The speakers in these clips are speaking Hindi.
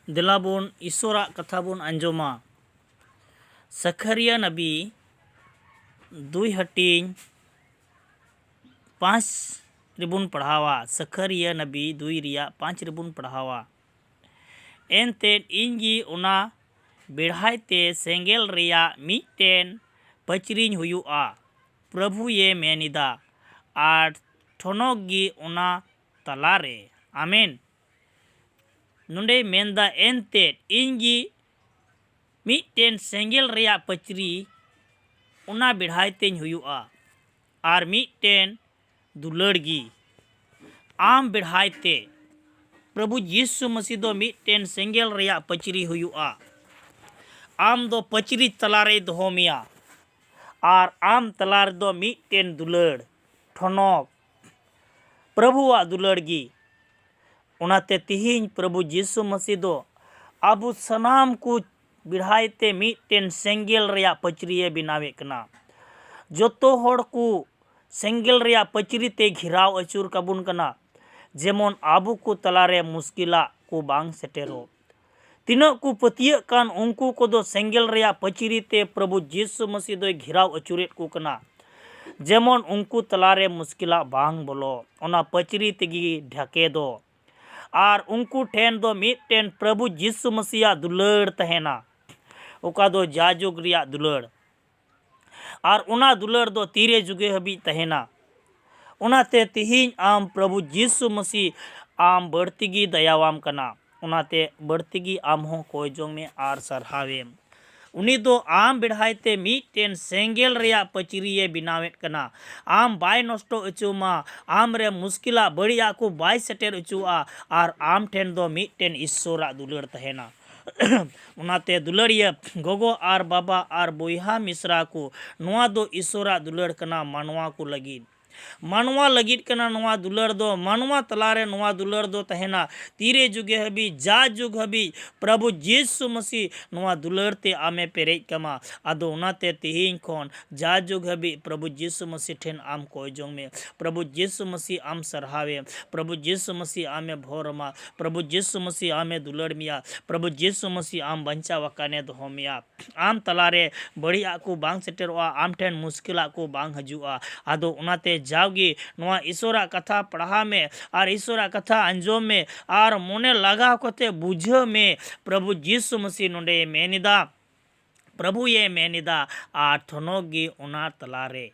दिलाबोन ईश्वरा कथा बोन आंजोमा। सखरिया नबी 2:5 रिबुन पढ़ावा। सखरिया नबी 2:5 रिबुन पढ़ावा। एनते इंगी उना बेढ़ाइते सेंगेल रिया मिटेन पचरिन हुयुआ। प्रभु ये मेनिदा आर ठोनोगी उना तलारे। आमेन। नोंडे मेनदा एनते इंगी मिटेन सेंगेल रिया पचरी उना बेढ़ाइतेन हुयुआ आर मिटेन दुलड़गी आम बेढ़ाइते प्रभु यीशु मसीह दो मिटेन सेंगेल रिया पचरी हुयुआ। आम दो पचरी तलारे दोहो मिया आर आम तलार दो मिटेन दुलड़ ठोनोक प्रभुआ दुलड़गी। उनाते तिहिन प्रभु यीशु मसीह दो आबू सनाम को बिढ़ाइते मिटेन सेंगेल रिया पचरिये बिनावे कना। जोतो होड़ को सेंगेल रिया पचरी ते घिराव अचूर काबुन कना जेमन आबू को तलारे मुस्किला को बांग सेटेरो। तिना को पतिय कान उनको को दो सेंगेल रिया पचरी ते प्रभु यीशु मसीह दो घिराव अचूरेट को कना जेमन उनको तलारे मुस्किला बांग बोलो। ओना पचरी तेगी ढके दो आर उनको ठेन दो मिटेन प्रभु यीशु मसीह दुलड़ तहेना ओका दो जाजुग रिया दुलड़ आर उना दुलड़ दो तीरे जुगे हबी तहेना। उनाते तिहिन आम प्रभु यीशु मसीह आम बढ़तीगी दयावाम कना। उनाते बढ़तीगी आम हो कोई जोंग में आर सरहावेम। उनी दो आम बिढ़ाइते मिटेन सेंगेल रिया पचरिये बिनावेट कना। आम बाय नष्टो अचुमा आम रे मुस्किला बड़िया को बाय सेटेर अचुआ आर आम ठेन दो मिटेन ईश्वरा दुलड़ तहेना। उनाते दुलड़िया गोगो आर बाबा आर बोहा मिश्रा को नोआ दो ईश्वरा दुलड़ कना मानवा को लगिन। मानवा लगित कना नोआ दुलड़ दो मानवा तलारे नोआ दुलड़ दो तहेना तीरे जुगे हबी जा जुग हबी प्रभु यीशु मसीह नोआ दुलड़ते आमे पेरेज कमा। आदो उनाते तिहिन खोन जा जुग हबी प्रभु यीशु मसीह ठेन आम कोई जोंग में प्रभु यीशु मसीह आम सरहावे। प्रभु यीशु मसीह आमे भोरमा प्रभु यीशु मसीह आमे दुलड़ मिया प्रभु यीशु मसीह आम बंचा वकाने दो मिया। आम तलारे बड़िया को बांग सेटेरवा आम ठेन मुस्किला को बांग हजुआ। आदो उनाते जाओगी नोआ ईश्वरा कथा पढ़ा में आर ईश्वरा कथा अंजोम में आर मोने लगा कोते बुझ में प्रभु यीशु मसीह नोंडे मेनिदा प्रभु ये मेनिदा आर ठोनोगी उना तलारे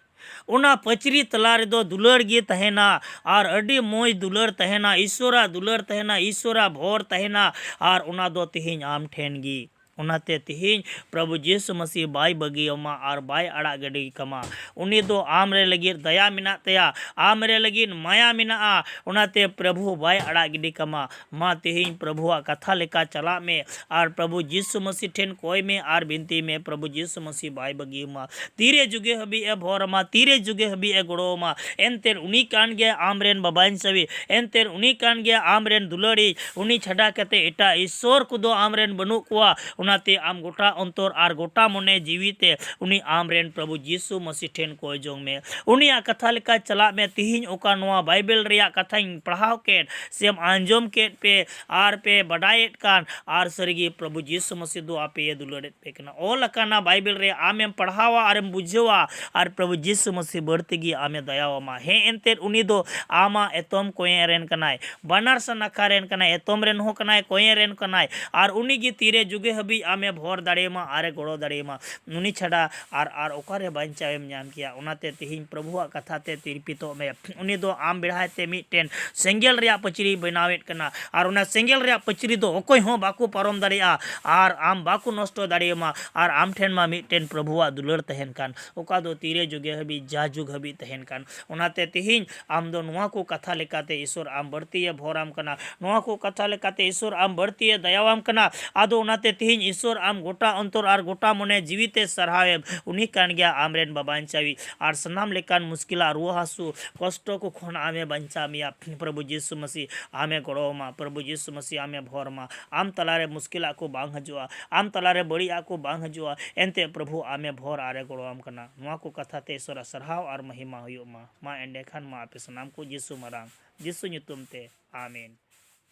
उना पचरी तलारे दो दुलड़ गे तहेना आर अडी मोज दुलड़ तहेना ईश्वरा दुलड़ तहेना ईश्वरा भोर तहेना आर उना दो तिहिन आम ठेन गी। उनाते तिहिन प्रभु यीशु मसीह बाय बगियमा आर बाय अड़ा गडी कमा। उनी दो आम रे लगी दया मिना तया आम रे लगी माया मिना उनाते प्रभु बाय अड़ा गडी कमा। मा तिहिन प्रभुआ कथा लेका चला में आर प्रभु यीशु मसीह ठेन कोई में आर बिनती में प्रभु यीशु मसीह बाय बगियमा तीरे जुगे हबी ए भोरमा तीरे जुगे हबी ए गोड़ोमा एनतेर उनी कान गया आम रेन बाबाइन सवी एनतेर उनी कान गया आम रेन दुलड़ी उनी छड़ा कते एटा ईश्वर को दो आम रेन बनु कुआ। उनाते आम गोटा अंतर आर गोटा मने जीविते उनी आम रेन प्रभु यीशु मसीह ठेन कोई जोंग में उनिया कथा लेका चला में तिहिन ओका नोआ बाइबल रिया कथाई पढ़ाव केन सेम आंजोम केन पे आर पे बडायेट कान आर सरगी प्रभु यीशु मसीह दो आपे ये दुलड़ेट पे कना ओ लकाना बाइबल रे आमेम पढ़ावा आरेम बुझवा आर प्रभु यीशु मसीह बढ़तीगी आमे दयावमा हे एनते उनी दो आमा एतोम कोये रेन कनाय बनार सनाखा रेन कनाय एतोम रेन हो कनाय कोये रेन कनाय आर उनी गी तीरे जुगे हबी आमे भोर दाड़ेमा आरे गोड़ो दाड़ेमा उनी छड़ा आर ओकारे बांचावेम नाम किया। उनाते तिहिन प्रभुआ कथाते तिरपितो में उनी दो आम बिढ़ाइते मिटेन सेंगेल रिया पचरी बनावेट कना आर उना सेंगेल रिया पचरी दो ओकोय हो बाकू पारम दाड़ेया आर आम बाकू नष्टो दाड़ेमा आर आम ठेन मा मिटेन प्रभुआ दुलड़ तहेन कान ओका दो तीरे जुगे हबी जा जुग हबी तहेन कान। उनाते तिहिन आम दो नोआ को कथा लेकाते ईश्वर आम बढ़ती भोराम कना नोआ को कथा लेकाते ईश्वर आम बढ़ती दयावाम कना। आदो उनाते तिहिन ईश्वर आम गोटा अंतर आर गोटा मने जीविते सरहावे उन्हीं कान गया आम रेन बाबाइन चावी आर सनाम लेकान मुस्किला रुआ हासु कष्टो को खोन आमे बंचा मिया प्रभु यीशु मसीह आमे गोड़ोमा प्रभु यीशु मसीह आमे भोरमा आम तलारे मुस्किला को बांग हजुआ आम तलारे बड़िया को बांग हजुआ एनते प्रभु आमे भोर आरे गोड़ोम कना नोआ को कथा ते ईश्वर सरहाव आर महिमा हुयुमा मा एंडे खान मा आपे सनाम को यीशु मरांग यीशु nyutum te आमीन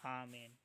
आमीन।